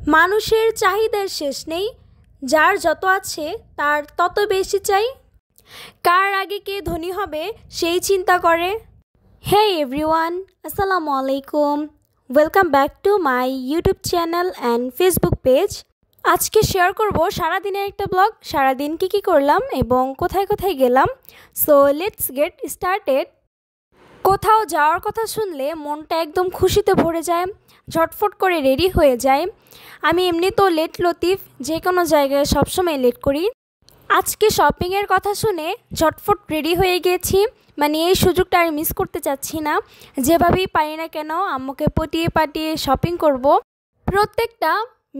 মানুষের চাহিদার শেষ নেই, যার যত আছে তার তত বেশি চাই। কার আগে কে ধনী হবে সেই চিন্তা করে। হে এভরিওয়ান, আসসালামু আলাইকুম। Welcome back to my YouTube channel and Facebook page. আজকে শেয়ার করব সারাদিনের একটা ব্লগ, সারাদিন কী করলাম এবং কোথায় কোথায় গেলাম। So let's get started. কোথাও যাওয়ার কথা শুনলে মনটা একদম খুশিতে ভরে যায়, ঝটফট করে রেডি হয়ে যায়। আমি এমনি তো লেট লতিফ, যে কোনো জায়গায় সবসময় লেট করি। আজকে শপিংয়ের কথা শুনে ঝটফট রেডি হয়ে গিয়েছি, মানে এই সুযোগটা আর মিস করতে চাচ্ছি না। যেভাবেই পারি না কেন আম্মুকে পটিয়ে পাটিয়ে শপিং করব। প্রত্যেকটা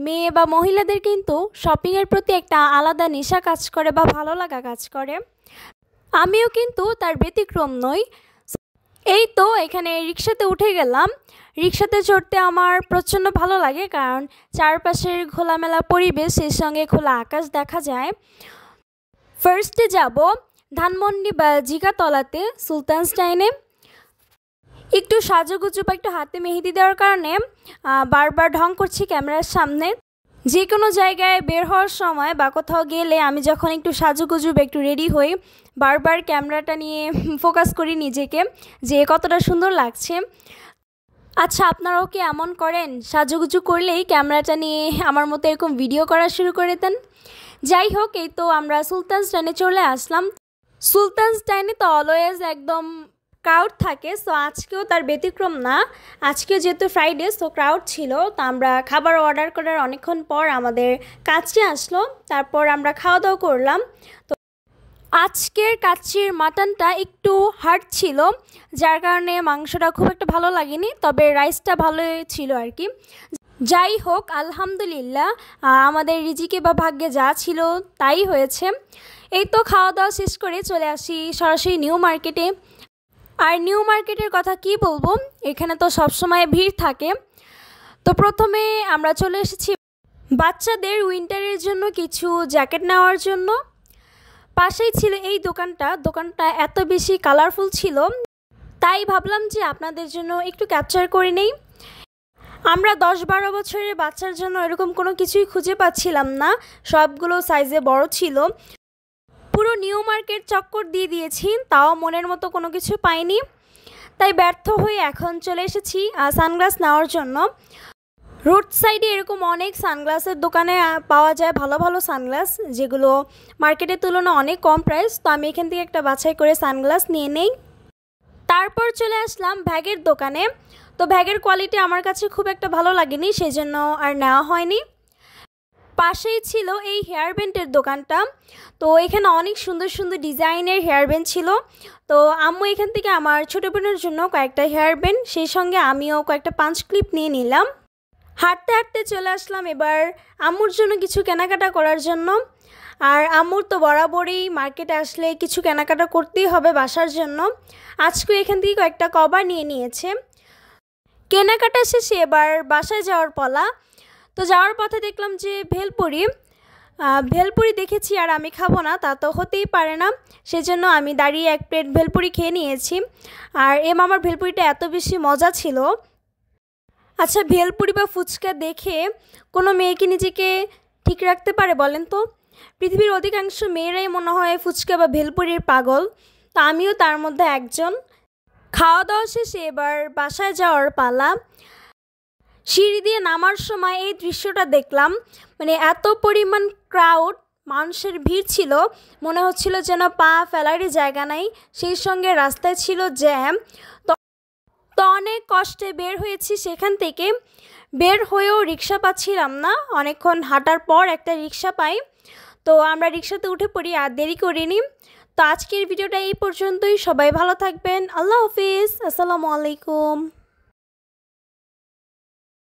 মেয়ে বা মহিলাদের কিন্তু শপিংয়ের প্রতি একটা আলাদা নেশা কাজ করে বা ভালো লাগা কাজ করে। আমিও কিন্তু তার ব্যতিক্রম নই। এই তো এখানে রিক্সাতে উঠে গেলাম। রিক্সাতে চড়তে আমার প্রচণ্ড ভালো লাগে, কারণ চারপাশের খোলামেলা পরিবেশ, সেই সঙ্গে খোলা আকাশ দেখা যায়। ফার্স্টে যাব ধানমন্ডি বা জিগাতলাতে সুলতানস্টাইনে। একটু সাজুগুজু বা একটু হাতে মেহেদি দেওয়ার কারণে বারবার ঢং করছি ক্যামেরার সামনে। যে কোনো জায়গায় বের হওয়ার সময় বা কোথাও গেলে আমি যখন একটু সাজুগুজু বা একটু রেডি হই, বারবার ক্যামেরাটা নিয়ে ফোকাস করি নিজেকে যে কতটা সুন্দর লাগছে। আচ্ছা, আপনারাও কি এমন করেন? সাজুগুজু করলেই ক্যামেরাটা নিয়ে আমার মতো এরকম ভিডিও করা শুরু করে দেন। যাই হোক, এই তো আমরা সুলতানস্টাইনে চলে আসলাম। সুলতানস্টাইনে তো অলওয়েজ একদম ক্রাউড থাকে, সো আজকেও তার ব্যতিক্রম না। আজকেও যেহেতু ফ্রাইডে, সো ক্রাউড ছিল। তো আমরা খাবার অর্ডার করার অনেকক্ষণ পর আমাদের কাচ্চি আসলো, তারপর আমরা খাওয়া দাওয়া করলাম। তো আজকের কাচ্চির মাটনটা একটু হার্ড ছিল, যার কারণে মাংসটা খুব একটা ভালো লাগেনি, তবে রাইসটা ভালোই ছিল আর কি। যাই হোক, আলহামদুলিল্লাহ, আমাদের রিজিকে বা ভাগ্যে যা ছিল তাই হয়েছে। এই তো খাওয়া দাওয়া শেষ করে চলে আসি সরাসরি নিউ মার্কেটে। আর নিউ মার্কেটের কথা কি বলবো, এখানে তো সবসময় ভিড় থাকে। তো প্রথমে আমরা চলে এসেছি বাচ্চাদের উইন্টারের জন্য কিছু জ্যাকেট নেওয়ার জন্য। পাশেই ছিল এই দোকানটা এত বেশি কালারফুল ছিল, তাই ভাবলাম যে আপনাদের জন্য একটু ক্যাপচার করে নেই। আমরা 10-12 বছরের বাচ্চার জন্য এরকম কোনো কিছুই খুঁজে পাচ্ছিলাম না, সবগুলো সাইজে বড় ছিল। পুরো নিউ মার্কেট চক্কর দিয়ে দিয়েছি, তাও মনের মতো কোনো কিছু পাইনি। তাই ব্যর্থ হয়ে এখন চলে এসেছি সানগ্লাস নেওয়ার জন্য। রোড সাইডে এরকম অনেক সানগ্লাসের দোকানে পাওয়া যায় ভালো ভালো সানগ্লাস, যেগুলো মার্কেটের তুলনায় অনেক কম প্রাইস। তো আমি এখান থেকে একটা বাছাই করে সানগ্লাস নিয়ে নেই। তারপর চলে আসলাম ব্যাগের দোকানে। তো ব্যাগের কোয়ালিটি আমার কাছে খুব একটা ভালো লাগেনি, সেজন্য আর নেওয়া হয়নি। পাশেই ছিল এই হেয়ার ব্যান্ডের দোকানটা। তো এখানে অনেক সুন্দর সুন্দর ডিজাইনের হেয়ার ব্যান্ড ছিল। তো আম্মু এখান থেকে আমার ছোটো বোনের জন্য কয়েকটা হেয়ার ব্যান্ড, সেই সঙ্গে আমিও কয়েকটা পাঞ্চ ক্লিপ নিয়ে নিলাম। হাঁটতে হাঁটতে চলে আসলাম এবার আম্মুর জন্য কিছু কেনাকাটা করার জন্য। আর আম্মুর তো বরাবরই মার্কেটে আসলে কিছু কেনাকাটা করতেই হবে বাসার জন্য। আজকেও এখান থেকে কয়েকটা কভার নিয়ে নিয়েছে। কেনাকাটা শেষে এবার বাসায় যাওয়ার পালা। তো যাওয়ার পথে দেখলাম যে ভেলপুরি দেখেছি, আর আমি খাবো না তা তো হতেই পারে না, সেজন্য আমি দাঁড়িয়ে এক প্লেট ভেলপুরি খেয়ে নিয়েছি। আর মামার ভেলপুরিটা এত বেশি মজা ছিল। আচ্ছা, ভেলপুরি বা ফুচকা দেখে কোনো মেয়ে কি নিজেকে ঠিক রাখতে পারে বলেন তো? পৃথিবীর অধিকাংশ মেয়েরাই মনে হয় ফুচকা বা ভেলপুরির পাগল, তো আমিও তার মধ্যে একজন। খাওয়া দাওয়া শেষে এবার বাসায় যাওয়ার পালা। সিঁড়ি দিয়ে নামার সময় এই দৃশ্যটা দেখলাম, মানে এত পরিমাণ ক্রাউড, মানুষের ভিড় ছিল, মনে হচ্ছিল যেন পা ফেলারই জায়গা নাই। সেই সঙ্গে রাস্তায় ছিল জ্যাম। তো অনেক কষ্টে বের হয়েছি সেখান থেকে। বের হয়েও রিক্সা পাচ্ছিলাম না, অনেকক্ষণ হাঁটার পর একটা রিক্সা পাই। তো আমরা রিক্সাতে উঠে পড়ি, আর দেরি করিনি। তো আজকের ভিডিওটা এই পর্যন্তই। সবাই ভালো থাকবেন। আল্লাহ হাফিজ, আসসালামু আলাইকুম।